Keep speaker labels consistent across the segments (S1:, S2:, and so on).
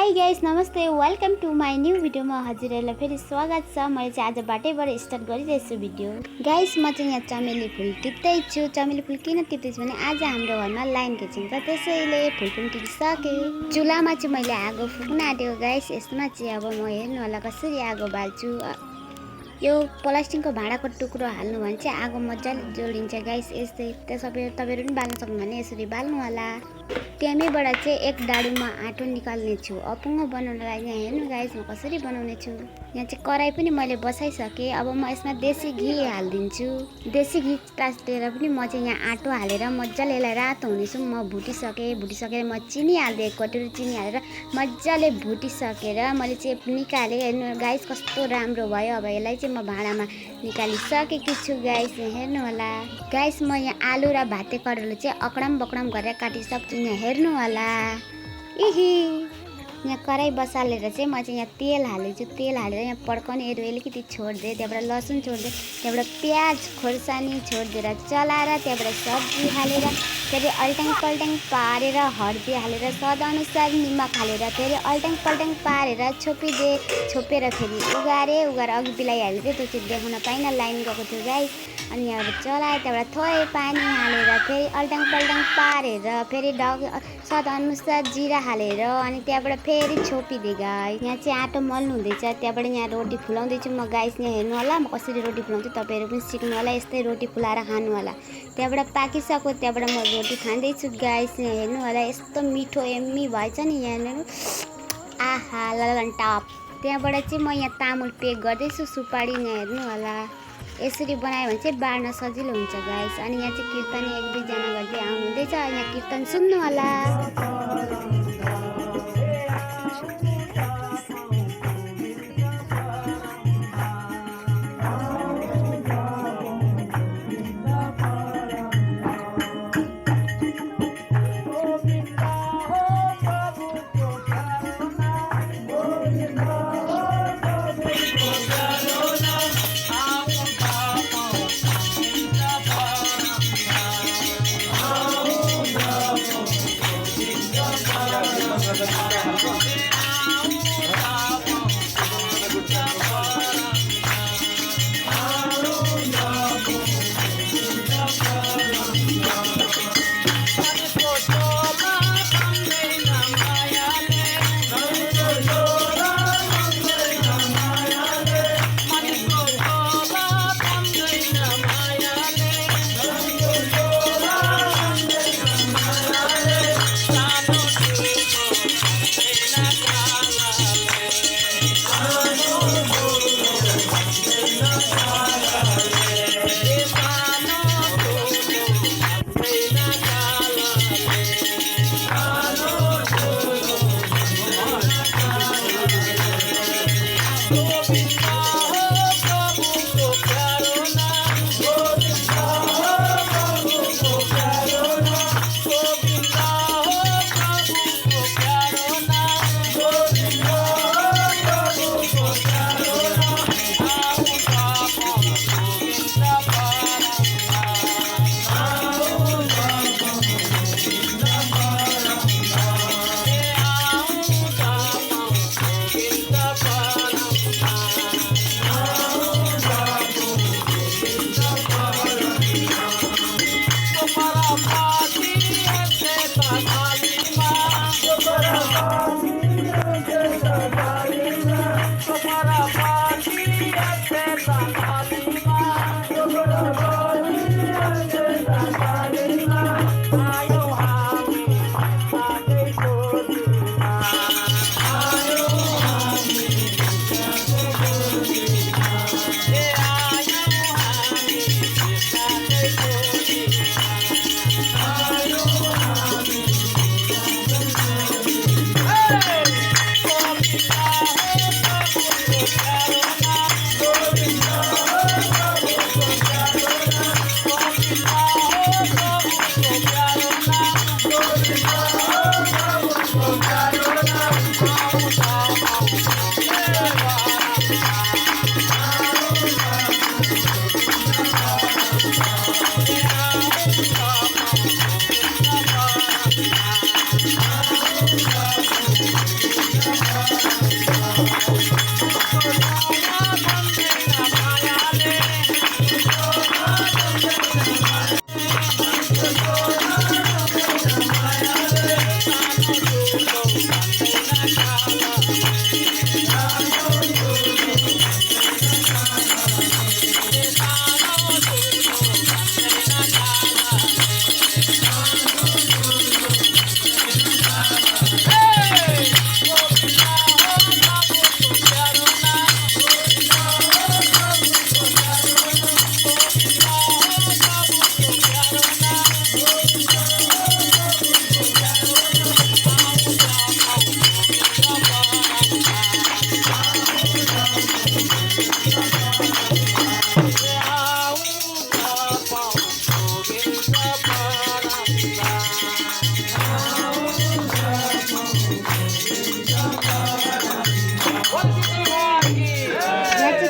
S1: High guys नमस्ते welcome to my new video में हजुरहरुलाई फेरि स्वागत छ। मैले चाहिँ आज बाटैबाट स्टार्ट गरिरहेछु भिडियो। गाइस म चाहिँ यहाँ चमेली फुल टिप्दैछु। चमेली फुल किन टिप्दैछु भने आज हाम्रो घरमा लाइन खिचिन्छ, त्यसैले फुल पनि टिपिसके। चुलामा चाहिँ मैले आगो फुक्न आँटेको गाइस। यसमा चाहिँ अब म हेर्नु होला कसरी आगो बाल्छु। यो प्लास्टिकको भाँडाको टुक्रो हाल्नु भने चाहिँ आगो मजाले जोडिन्छ गाइस। यस्तै तपाईँहरू पनि बाल्न सक्नु भने यसरी बाल्नु होला। त्यहाँबाट चाहिँ एक डाडुमा आँटो निकाल्ने छु अपुङ्गो बनाउनलाई। यहाँ हेर्नु गाइस म कसरी बनाउने छु। यहाँ चाहिँ कराई पनि मैले बसाइसकेँ। अब म यसमा देसी घी हालिदिन्छु। देसी घी तातेर पनि म चाहिँ यहाँ आँटो हालेर मजाले यसलाई रातो हुनेछु म भुटिसकेर म चिनी हाल्दै एक कटोरी चिनी हालेर मजाले भुटिसकेर मैले चाहिँ निकालेँ। हेर्नु गाइस कस्तो राम्रो भयो। अब यसलाई चाहिँ म भाँडामा निकालिसकेकी छु गाइस। हेर्नु होला गाइस म यहाँ आलु र भाते करेला चाहिँ अकडम बकडम गरेर काटिसक्छु। यहाँ हेर्नु होला यहाँ कराई बसालेर चाहिँ म चाहिँ यहाँ तेल हालेछु। तेल हालेर यहाँ पड्काउनेहरू अलिकति छोडिदिएँ। त्यहाँबाट लसुन छोडिदिएँ। त्यहाँबाट प्याज खोर्सानी छोडिदिएर चलाएर त्यहाँबाट सब्जी हालेर फेरि अल्ट्याङ पल्ट्याङ पारेर हर्दी हालेर स्वादअनुसार निमक हालेर फेरि अल्ट्याङ पल्ट्याङ पारेर छोपेर फेरि उगाएर अघि बिलाइहालेँ थियो। त्यो चाहिँ देखाउन पाइनँ, लाइन गएको थियो गाइस। अनि यहाँबाट चलाएँ। त्यहाँबाट थोरै पानी हालेर फेरि अल्ट्याङ पल्ट्याङ पारेर फेरि स्वादअनुसार जिरा हालेर अनि त्यहाँबाट फेरि छोपिदिएँ गाइस। यहाँ चाहिँ आँटो मल्नु हुँदैछ। त्यहाँबाट यहाँ रोटी फुलाउँदैछु म गाइस। यहाँ हेर्नु होला म कसरी रोटी फुलाउँछु। तपाईँहरू पनि सिक्नु होला, यस्तै रोटी फुलाएर खानु होला। त्यहाँबाट पाकिसक्यो। त्यहाँबाट म रोटी खाँदैछु गाइस। यहाँ हेर्नु होला यस्तो मिठो यम्मी भएछ नि। यहाँ हेर्नु आहा ललन टप। त्यहाँबाट चाहिँ म यहाँ तामुल पेक गर्दैछु सुपारी। यहाँ हेर्नु होला यसरी बनायो भने चाहिँ बाँड्न सजिलो हुन्छ गाइस। अनि यहाँ चाहिँ कीर्तन एक दुईजना गर्दै आउनुहुँदैछ। यहाँ कीर्तन सुन्नु होला।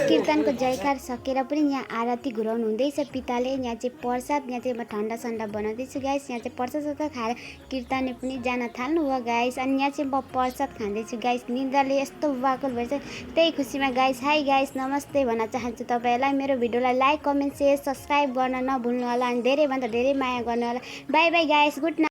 S1: कीर्तनको जयकार सकेर पनि यहाँ आरती घुराउनु हुँदैछ पिताले। यहाँ चाहिँ प्रसाद, यहाँ चाहिँ म ठन्डा सन्डा बनाउँदैछु गाइस। यहाँ चाहिँ प्रसाद खाएर कीर्तने पनि जान थाल्नु हो गाइस। अनि यहाँ चाहिँ म प्रसाद खाँदैछु गाइस। निन्द्राले यस्तो वाकल भएछ, त्यही खुसीमा गाइस। हाई गाइस, नमस्ते भन्न चाहन्छु तपाईँहरूलाई। मेरो भिडियोलाई लाइक, कमेन्ट, सेयर, सब्सक्राइब गर्न नभुल्नु होला। अनि धेरैभन्दा धेरै माया गर्नु होला। By by guys, good night.